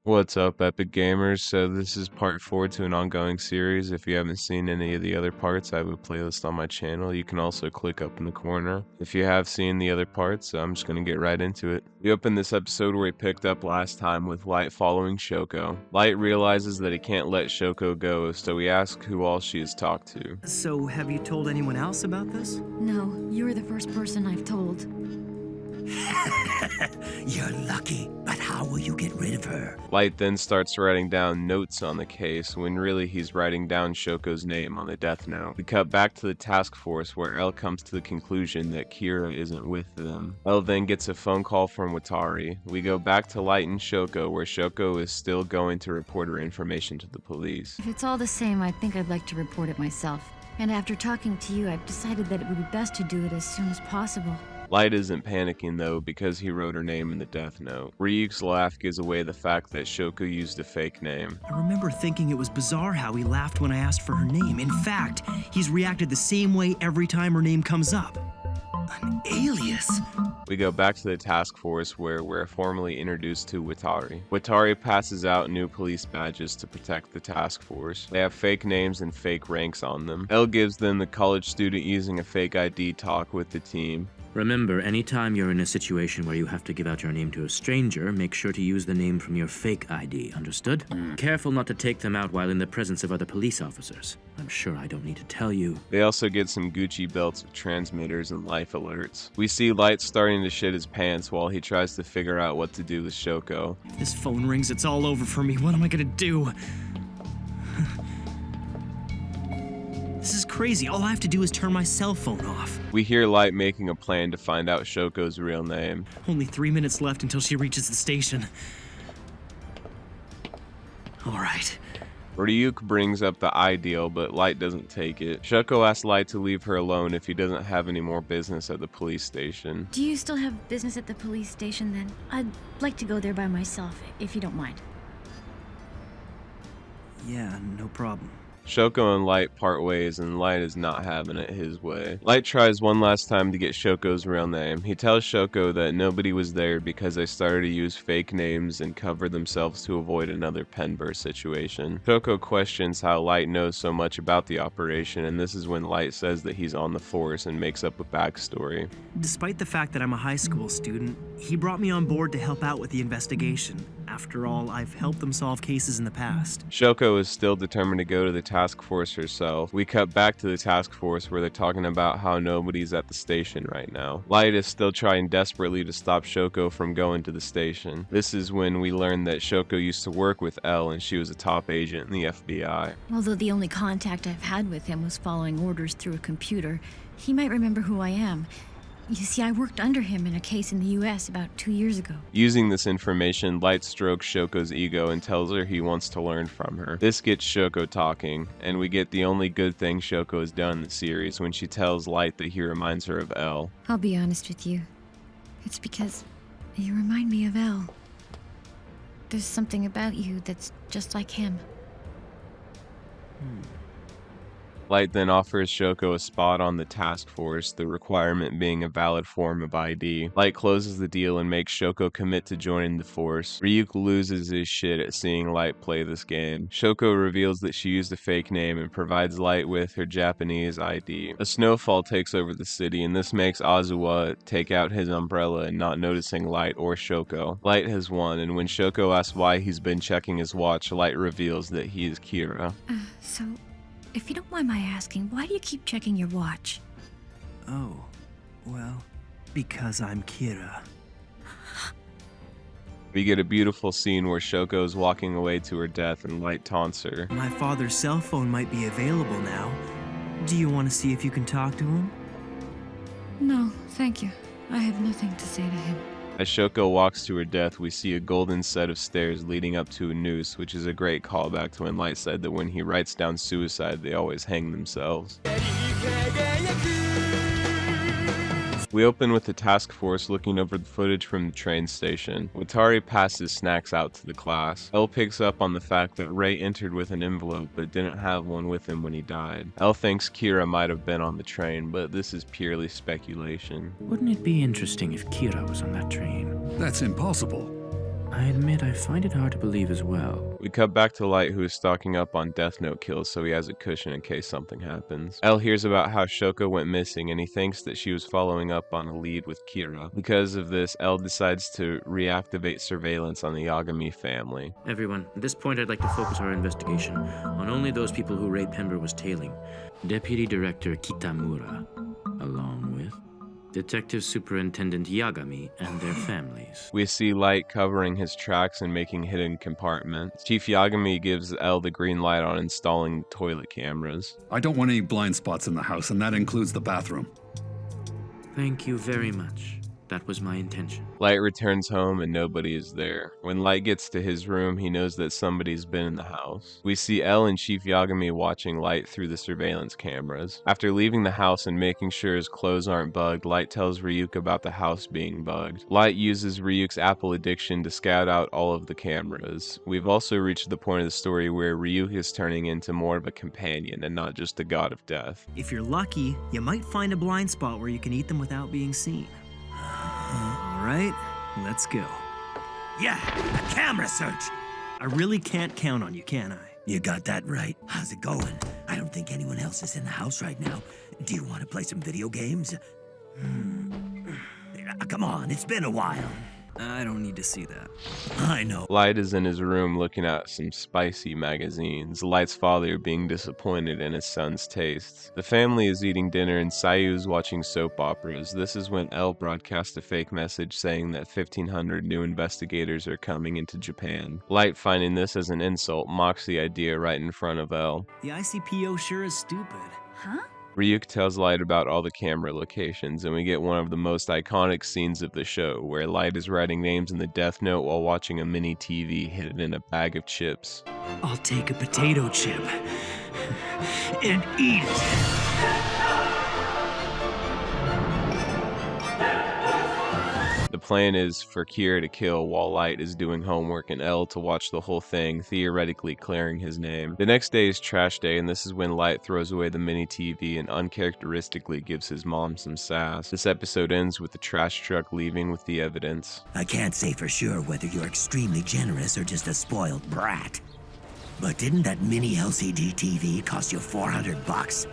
What's up, Epic Gamers? So this is part 4 to an ongoing series. If you haven't seen any of the other parts, I have a playlist on my channel. You can also click up in the corner. If you have seen the other parts, I'm just going to get right into it. We opened this episode where we picked up last time with Light following Shoko. Light realizes that he can't let Shoko go, so he asks who all she has talked to. So, have you told anyone else about this? No, you're the first person I've told. You're lucky, but how will you get rid of her? Light then starts writing down notes on the case, when really he's writing down Shoko's name on the death note. We cut back to the task force where Elle comes to the conclusion that Kira isn't with them. Elle then gets a phone call from Watari. We go back to Light and Shoko, where Shoko is still going to report her information to the police. If it's all the same, I think I'd like to report it myself. And after talking to you, I've decided that it would be best to do it as soon as possible. Light isn't panicking though because he wrote her name in the death note. Ryuk's laugh gives away the fact that Shoko used a fake name. I remember thinking it was bizarre how he laughed when I asked for her name. In fact, he's reacted the same way every time her name comes up. An alias? We go back to the task force where we're formally introduced to Watari. Watari passes out new police badges to protect the task force. They have fake names and fake ranks on them. Elle gives them the college student using a fake ID talk with the team. Remember, anytime you're in a situation where you have to give out your name to a stranger, make sure to use the name from your fake ID, understood? Careful not to take them out while in the presence of other police officers. I'm sure I don't need to tell you. They also get some Gucci belts with transmitters and life alerts. We see Light starting to shit his pants while he tries to figure out what to do with Shoko. If this phone rings, it's all over for me. What am I gonna do? This is crazy. All I have to do is turn my cell phone off. We hear Light making a plan to find out Shoko's real name. Only 3 minutes left until she reaches the station. All right. Ryuk brings up the ideal, but Light doesn't take it. Shoko asks Light to leave her alone if he doesn't have any more business at the police station. Do you still have business at the police station then? I'd like to go there by myself, if you don't mind. Yeah, no problem. Shoko and Light part ways, and Light is not having it his way. Light tries one last time to get Shoko's real name. He tells Shoko that nobody was there because they started to use fake names and cover themselves to avoid another pen burst situation. Shoko questions how Light knows so much about the operation, and this is when Light says that he's on the force and makes up a backstory. Despite the fact that I'm a high school student, he brought me on board to help out with the investigation. After all, I've helped them solve cases in the past. Shoko is still determined to go to the task force herself. We cut back to the task force where they're talking about how nobody's at the station right now. Light is still trying desperately to stop Shoko from going to the station. This is when we learn that Shoko used to work with Elle and she was a top agent in the FBI. Although the only contact I've had with him was following orders through a computer, he might remember who I am. You see, I worked under him in a case in the US about 2 years ago. Using this information, Light strokes Shoko's ego and tells her he wants to learn from her. This gets Shoko talking, and we get the only good thing Shoko has done in the series when she tells Light that he reminds her of Elle. I'll be honest with you. It's because you remind me of Elle. There's something about you that's just like him. Light then offers Shoko a spot on the task force, the requirement being a valid form of ID. Light closes the deal and makes Shoko commit to joining the force. Ryuk loses his shit at seeing Light play this game. Shoko reveals that she used a fake name and provides Light with her Japanese ID. A snowfall takes over the city, and this makes Azuwa take out his umbrella and not noticing Light or Shoko. Light has won, and when Shoko asks why he's been checking his watch, Light reveals that he is Kira. So, if you don't mind my asking, why do you keep checking your watch? Oh, well, because I'm Kira. We get a beautiful scene where Shoko is walking away to her death and Light taunts her. My father's cell phone might be available now. Do you want to see if you can talk to him? No, thank you. I have nothing to say to him. As Shoko walks to her death, we see a golden set of stairs leading up to a noose, which is a great callback to when Light said that when he writes down suicide, they always hang themselves. We open with the task force looking over the footage from the train station. Watari passes snacks out to the class. Elle picks up on the fact that Ray entered with an envelope but didn't have one with him when he died. Elle thinks Kira might have been on the train, but this is purely speculation. Wouldn't it be interesting if Kira was on that train? That's impossible. I admit I find it hard to believe as well. We cut back to Light, who is stocking up on Death Note kills so he has a cushion in case something happens. L hears about how Shoko went missing and he thinks that she was following up on a lead with Kira. Because of this, L decides to reactivate surveillance on the Yagami family. Everyone, at this point I'd like to focus our investigation on only those people who Ray Pember was tailing. Deputy Director Kitamura, along with Detective Superintendent Yagami and their families. We see Light covering his tracks and making hidden compartments. Chief Yagami gives L the green light on installing toilet cameras. I don't want any blind spots in the house, and that includes the bathroom. Thank you very much. That was my intention. Light returns home and nobody is there. When Light gets to his room, he knows that somebody's been in the house. We see L and Chief Yagami watching Light through the surveillance cameras. After leaving the house and making sure his clothes aren't bugged, Light tells Ryuk about the house being bugged. Light uses Ryuk's apple addiction to scout out all of the cameras. We've also reached the point of the story where Ryuk is turning into more of a companion and not just a god of death. If you're lucky, you might find a blind spot where you can eat them without being seen. All right, let's go. Yeah, a camera search. I really can't count on you, can I? You got that right. How's it going? I don't think anyone else is in the house right now. Do you want to play some video games? Come on, it's been a while. I don't need to see that. I know. Light is in his room looking at some spicy magazines, Light's father being disappointed in his son's tastes. The family is eating dinner and Sayu's watching soap operas. This is when L broadcasts a fake message saying that 1,500 new investigators are coming into Japan. Light, finding this as an insult, mocks the idea right in front of L. The ICPO sure is stupid. Huh? Ryuk tells Light about all the camera locations, and we get one of the most iconic scenes of the show, where Light is writing names in the Death Note while watching a mini TV hidden in a bag of chips. I'll take a potato chip and eat it. The plan is for Kira to kill while Light is doing homework and L to watch the whole thing, theoretically clearing his name. The next day is trash day, and this is when Light throws away the mini TV and uncharacteristically gives his mom some sass. This episode ends with the trash truck leaving with the evidence. I can't say for sure whether you're extremely generous or just a spoiled brat. But didn't that mini LCD TV cost you $400?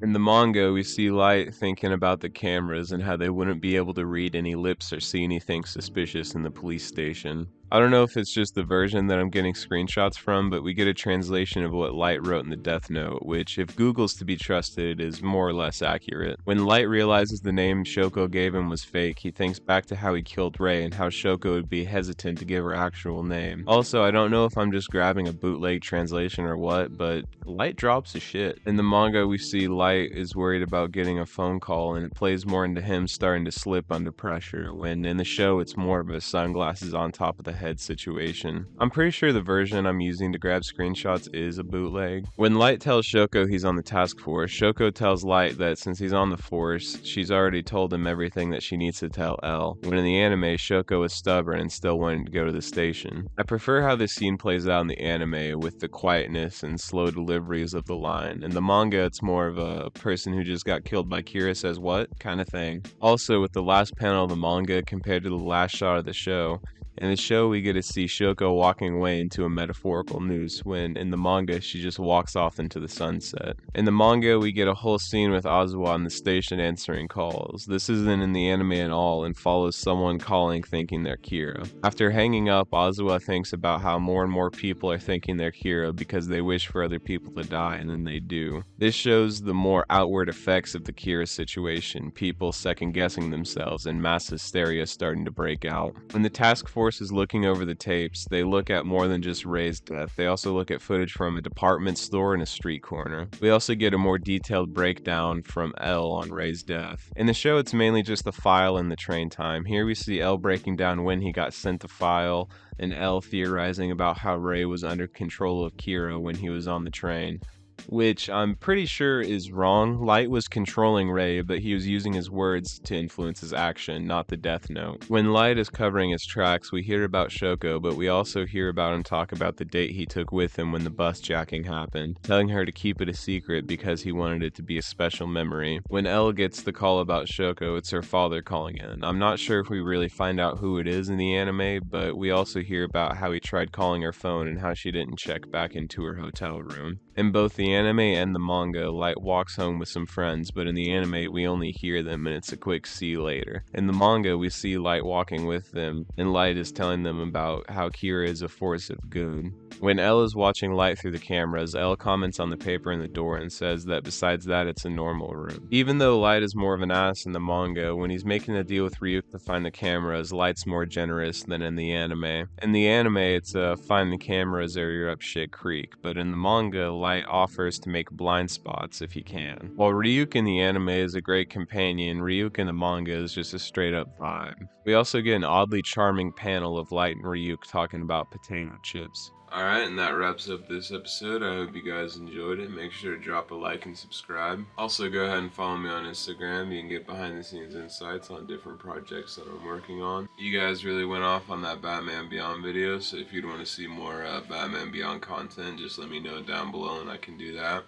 In the manga, we see Light thinking about the cameras and how they wouldn't be able to read any lips or see anything suspicious in the police station. I don't know if it's just the version that I'm getting screenshots from, but we get a translation of what Light wrote in the Death Note, which, if Google's to be trusted, is more or less accurate. When Light realizes the name Shoko gave him was fake, he thinks back to how he killed Rei and how Shoko would be hesitant to give her actual name. Also, I don't know if I'm just grabbing a bootleg translation or what, but Light drops his shit. In the manga, we see Light is worried about getting a phone call, and it plays more into him starting to slip under pressure, when in the show it's more of a sunglasses on top of the head situation. I'm pretty sure the version I'm using to grab screenshots is a bootleg. When Light tells Shoko he's on the task force, Shoko tells Light that since he's on the force, she's already told him everything that she needs to tell L. When in the anime, Shoko is stubborn and still wanting to go to the station. I prefer how this scene plays out in the anime with the quietness and slow deliveries of the line. In the manga, it's more of a person who just got killed by Kira says what kind of thing. Also, with the last panel of the manga compared to the last shot of the show, in the show, we get to see Shoko walking away into a metaphorical noose, when in the manga, she just walks off into the sunset. In the manga, we get a whole scene with Azuwa on the station answering calls. This isn't in the anime at all and follows someone calling thinking they're Kira. After hanging up, Azuwa thinks about how more and more people are thinking they're Kira because they wish for other people to die, and then they do. This shows the more outward effects of the Kira situation, people second-guessing themselves and mass hysteria starting to break out. When the task force is looking over the tapes, they look at more than just Rei's death. They also look at footage from a department store and a street corner. We also get a more detailed breakdown from L on Rei's death. In the show, it's mainly just the file and the train time. Here we see L breaking down when he got sent the file, and L theorizing about how Rei was under control of Kira when he was on the train. which I'm pretty sure is wrong. Light was controlling Ray, but he was using his words to influence his action, not the Death Note. When Light is covering his tracks, we hear about Shoko, but we also hear about him talk about the date he took with him when the bus jacking happened, telling her to keep it a secret because he wanted it to be a special memory. When Elle gets the call about Shoko, it's her father calling in. I'm not sure if we really find out who it is in the anime, but we also hear about how he tried calling her phone and how she didn't check back into her hotel room. In both the anime and the manga, Light walks home with some friends, but in the anime we only hear them and it's a quick see you later. In the manga we see Light walking with them, and Light is telling them about how Kira is a force of good. When Elle is watching Light through the cameras, Elle comments on the paper in the door and says that besides that it's a normal room. Even though Light is more of an ass in the manga, when he's making a deal with Ryuk to find the cameras, Light's more generous than in the anime. In the anime it's find the cameras or you're up shit creek, but in the manga Light offers to make blind spots if he can. While Ryuk in the anime is a great companion, Ryuk in the manga is just a straight up vibe. We also get an oddly charming panel of Light and Ryuk talking about potato chips. Alright, and that wraps up this episode. I hope you guys enjoyed it. Make sure to drop a like and subscribe. Also, go ahead and follow me on Instagram. You can get behind the scenes insights on different projects that I'm working on. You guys really went off on that Batman Beyond video, so if you'd want to see more Batman Beyond content, just let me know down below and I can do that.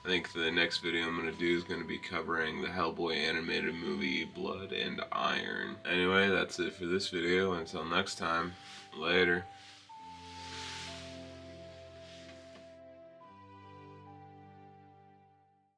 I think the next video I'm going to do is going to be covering the Hellboy animated movie Blood and Iron. Anyway, that's it for this video. Until next time, later.